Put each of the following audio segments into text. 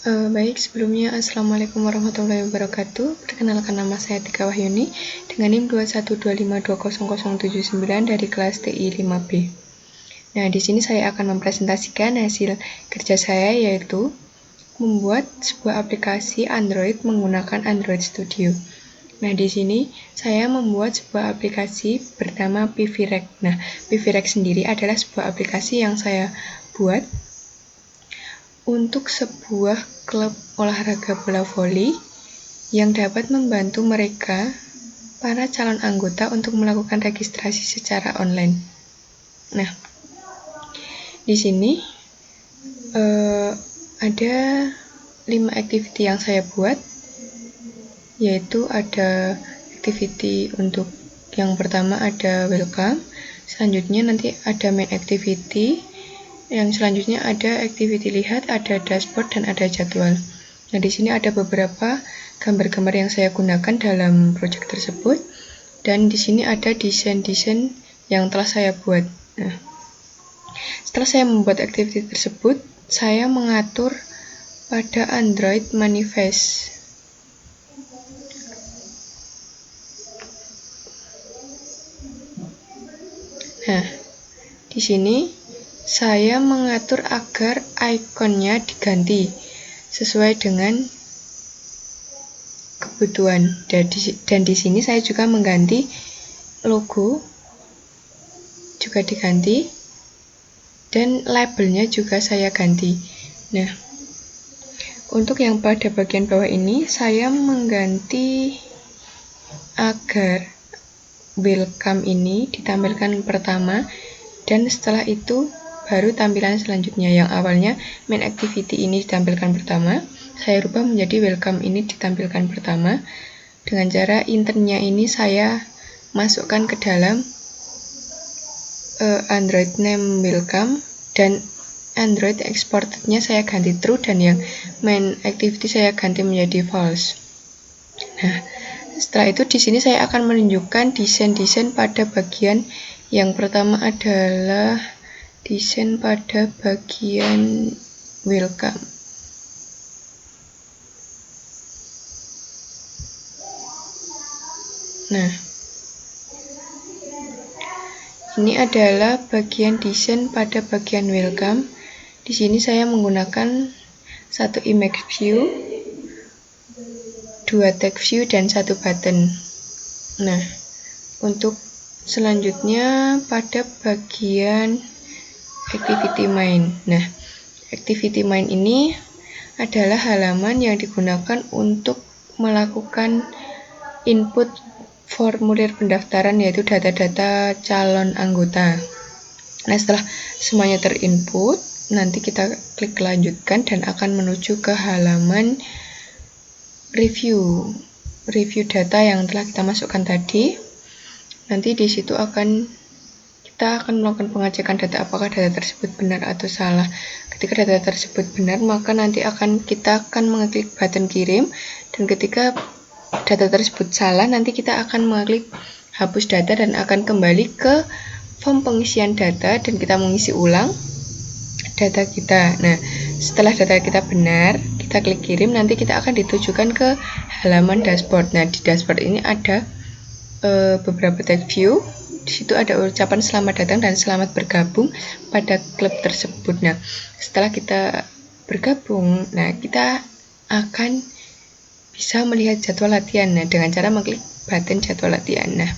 Baik, sebelumnya Assalamualaikum warahmatullahi wabarakatuh. Perkenalkan, nama saya Tika Wahyuni dengan NIM 212520079 dari kelas TI 5B. Nah, di sini saya akan mempresentasikan hasil kerja saya, yaitu membuat sebuah aplikasi Android menggunakan Android Studio. Nah, di sini saya membuat sebuah aplikasi bernama PVREC. Nah, PVREC sendiri adalah sebuah aplikasi yang saya buat untuk sebuah klub olahraga bola voli yang dapat membantu mereka, para calon anggota, untuk melakukan registrasi secara online. Nah, di sini ada 5 activity yang saya buat, yaitu ada activity untuk yang pertama ada welcome, selanjutnya nanti ada main activity, yang selanjutnya ada activity lihat, ada dashboard, dan ada jadwal. Nah, di sini ada beberapa gambar-gambar yang saya gunakan dalam project tersebut, dan di sini ada desain-desain yang telah saya buat. Nah, setelah saya membuat activity tersebut, saya mengatur pada Android manifest. Nah, di sini saya mengatur agar ikonnya diganti sesuai dengan kebutuhan. Dan di sini saya juga mengganti logo, juga diganti, dan labelnya juga saya ganti. Nah, untuk yang pada bagian bawah ini saya mengganti agar welcome ini ditampilkan pertama, dan setelah itu baru tampilan selanjutnya. Yang awalnya main activity ini ditampilkan pertama, saya rubah menjadi welcome ini ditampilkan pertama. Dengan cara internnya ini saya masukkan ke dalam Android name welcome, dan Android exportednya saya ganti true, dan yang main activity saya ganti menjadi false. Nah, setelah itu di sini saya akan menunjukkan desain-desain pada bagian yang pertama adalah desain pada bagian welcome. Nah, ini adalah bagian desain pada bagian welcome. Di sini saya menggunakan satu image view, 2 tag view, dan 1 button. Nah, untuk selanjutnya pada bagian activity main. Nah, activity main ini adalah halaman yang digunakan untuk melakukan input formulir pendaftaran, yaitu data-data calon anggota. Nah, setelah semuanya terinput, nanti kita klik lanjutkan dan akan menuju ke halaman review data yang telah kita masukkan tadi. Nanti di situ kita akan melakukan pengecekan data apakah data tersebut benar atau salah. Ketika data tersebut benar, maka nanti kita akan mengeklik button kirim, dan ketika data tersebut salah, nanti kita akan mengeklik hapus data dan akan kembali ke form pengisian data, dan kita mengisi ulang data kita. Nah, setelah data kita benar, kita klik kirim, nanti kita akan ditujukan ke halaman dashboard. Nah, di dashboard ini ada beberapa tag view. Di situ ada ucapan selamat datang dan selamat bergabung pada klub tersebut. Nah, setelah kita bergabung, nah kita akan bisa melihat jadwal latihan. Nah, dengan cara mengklik button jadwal latihan. Nah,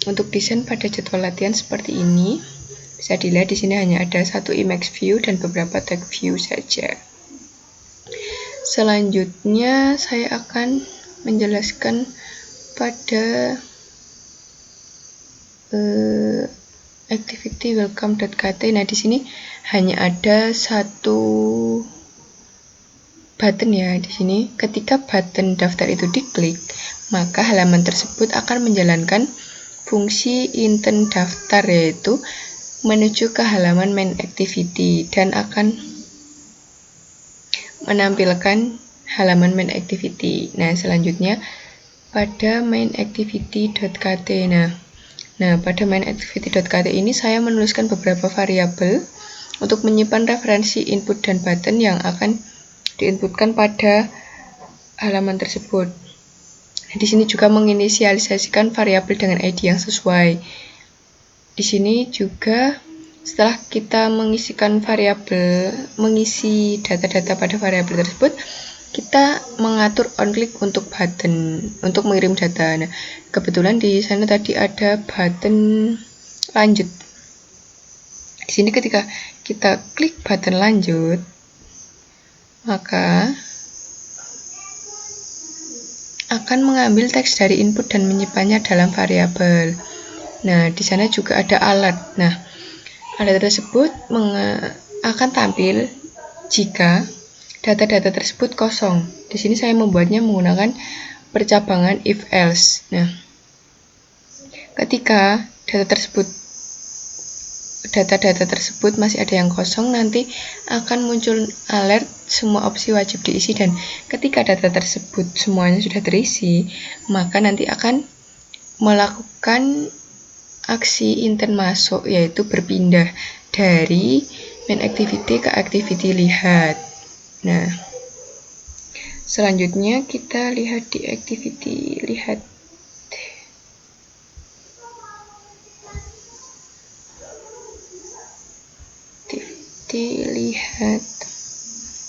untuk desain pada jadwal latihan seperti ini, bisa dilihat di sini hanya ada satu image view dan beberapa tag view saja. Selanjutnya saya akan menjelaskan pada activity welcome.kt. Nah, di sini hanya ada satu button ya. Di sini ketika button daftar itu diklik, maka halaman tersebut akan menjalankan fungsi intern daftar, yaitu menuju ke halaman main activity dan akan menampilkan halaman main activity. Nah, selanjutnya pada main activity.kt. Nah, pada main activity.kt ini saya menuliskan beberapa variabel untuk menyimpan referensi input dan button yang akan diinputkan pada halaman tersebut. Nah, di sini juga menginisialisasikan variabel dengan ID yang sesuai. Di sini juga setelah kita mengisi data-data pada variabel tersebut, kita mengatur onClick untuk button untuk mengirim data. Nah, kebetulan di sana tadi ada button lanjut. Di sini ketika kita klik button lanjut, maka akan mengambil teks dari input dan menyimpannya dalam variabel. Nah, di sana juga ada alert. Nah, alert tersebut akan tampil jika data-data tersebut kosong. Di sini saya membuatnya menggunakan percabangan if else. Nah, ketika data-data tersebut masih ada yang kosong, nanti akan muncul alert semua opsi wajib diisi, dan ketika data tersebut semuanya sudah terisi, maka nanti akan melakukan aksi intent masuk, yaitu berpindah dari main activity ke activity lihat. Nah, selanjutnya kita lihat di activity lihat.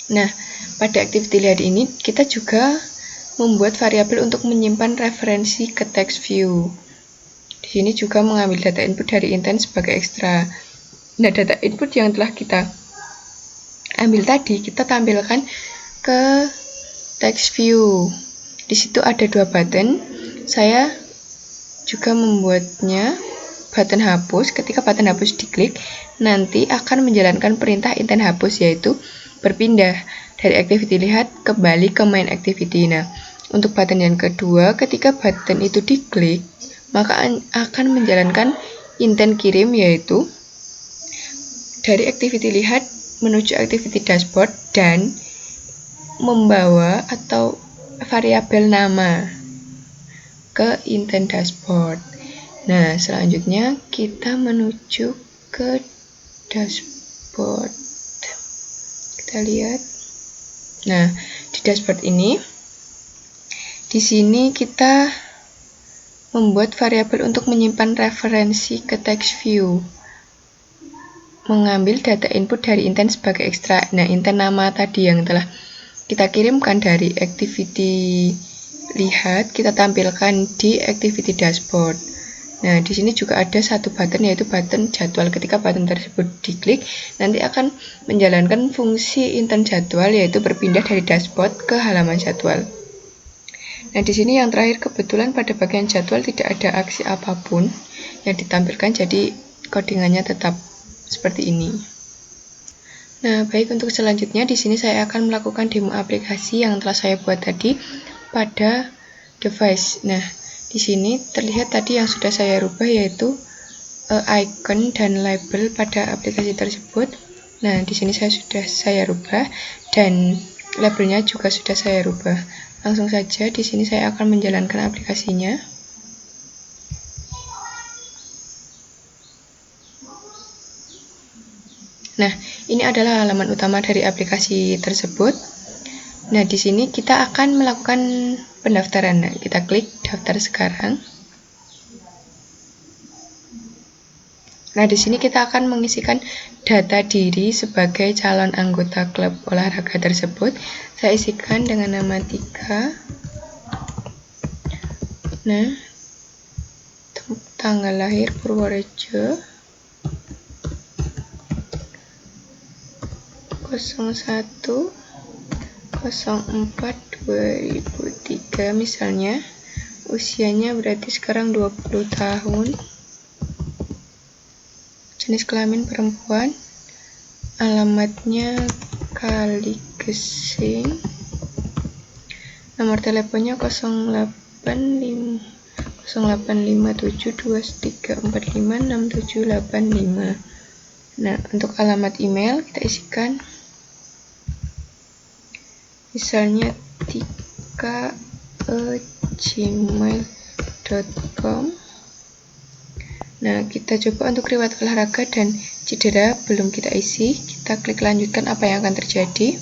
Nah, pada activity lihat ini kita juga membuat variabel untuk menyimpan referensi ke text view. Di sini juga mengambil data input dari intent sebagai ekstra. Nah, data input yang telah kita ambil tadi kita tampilkan ke text view. Di situ ada 2 button. Saya juga membuatnya button hapus. Ketika button hapus diklik, nanti akan menjalankan perintah intent hapus, yaitu berpindah dari activity lihat kembali ke main activity. Nah, untuk button yang kedua, ketika button itu diklik, maka akan menjalankan intent kirim, yaitu dari activity lihat menuju activity dashboard dan membawa atau variabel nama ke intent dashboard. Nah, selanjutnya kita menuju ke dashboard. Kita lihat. Nah, di dashboard ini, di sini kita membuat variabel untuk menyimpan referensi ke text view, mengambil data input dari intent sebagai ekstra. Nah, intent nama tadi yang telah kita kirimkan dari activity lihat, kita tampilkan di activity dashboard. Nah, di sini juga ada satu button, yaitu button jadwal. Ketika button tersebut diklik, nanti akan menjalankan fungsi intent jadwal, yaitu berpindah dari dashboard ke halaman jadwal. Nah, di sini yang terakhir, kebetulan pada bagian jadwal tidak ada aksi apapun yang ditampilkan, jadi codingannya tetap seperti ini. Nah, baik, untuk selanjutnya di sini saya akan melakukan demo aplikasi yang telah saya buat tadi pada device. Nah, di sini terlihat tadi yang sudah saya rubah, yaitu icon dan label pada aplikasi tersebut. Nah, di sini sudah saya rubah dan labelnya juga sudah saya rubah. Langsung saja di sini saya akan menjalankan aplikasinya. Nah, ini adalah halaman utama dari aplikasi tersebut. Nah, di sini kita akan melakukan pendaftaran. Nah, kita klik daftar sekarang. Nah, di sini kita akan mengisikan data diri sebagai calon anggota klub olahraga tersebut. Saya isikan dengan nama 3. Nah, tanggal lahir Purworejo 01/04/2003 misalnya. Usianya berarti sekarang 20 tahun. Jenis kelamin perempuan. Alamatnya Kaligesing. Nomor teleponnya 085723456785. Nah, untuk alamat email kita isikan misalnya tika@gmail.com. Nah, kita coba untuk riwayat olahraga dan cedera belum kita isi. Kita klik lanjutkan, apa yang akan terjadi.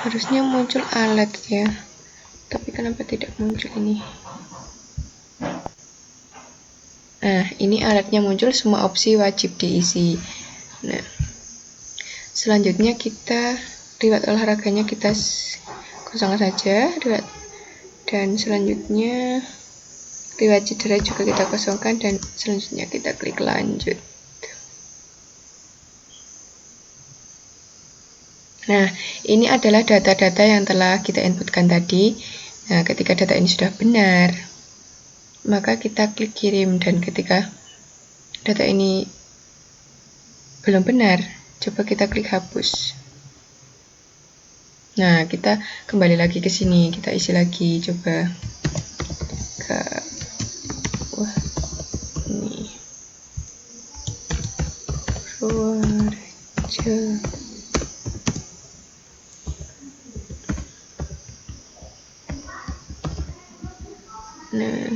harusnya muncul alat ya, tapi kenapa tidak muncul ini? Nah, ini alatnya muncul, semua opsi wajib diisi. Nah, selanjutnya kita riwayat olahraganya kita kosongkan saja, dan selanjutnya riwayat cedera juga kita kosongkan, dan selanjutnya kita klik lanjut. Nah, ini adalah data-data yang telah kita inputkan tadi. Nah, ketika data ini sudah benar, maka kita klik kirim, dan ketika data ini belum benar, coba kita klik hapus. Nah, kita kembali lagi ke sini, kita isi lagi, coba ke ini Purworejo. Nah,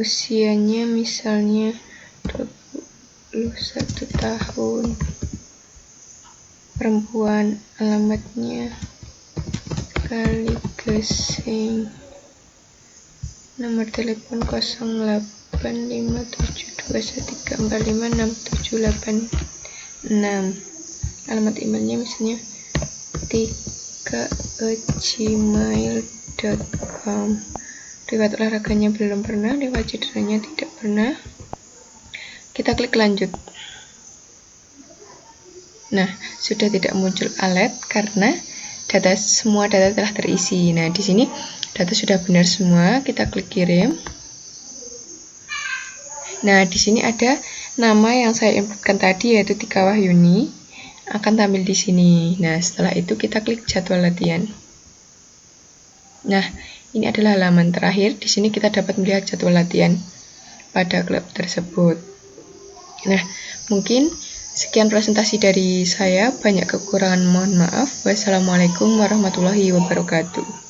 usianya misalnya 21 tahun, perempuan, alamatnya Kaligesing, nomor telepon 085721345678, alamat emailnya misalnya tika@gmail.com. Riwayat olahraganya belum pernah, riwayat cederanya tidak pernah. Kita klik lanjut. Nah, sudah tidak muncul alert karena semua data telah terisi. Nah, di sini data sudah benar semua. Kita klik kirim. Nah, di sini ada nama yang saya inputkan tadi, yaitu Tika Wahyuni, akan tampil di sini. Nah, setelah itu kita klik jadwal latihan. Nah, ini adalah halaman terakhir. Di sini kita dapat melihat jadwal latihan pada klub tersebut. Nah, mungkin sekian presentasi dari saya. Banyak kekurangan, mohon maaf. Wassalamualaikum warahmatullahi wabarakatuh.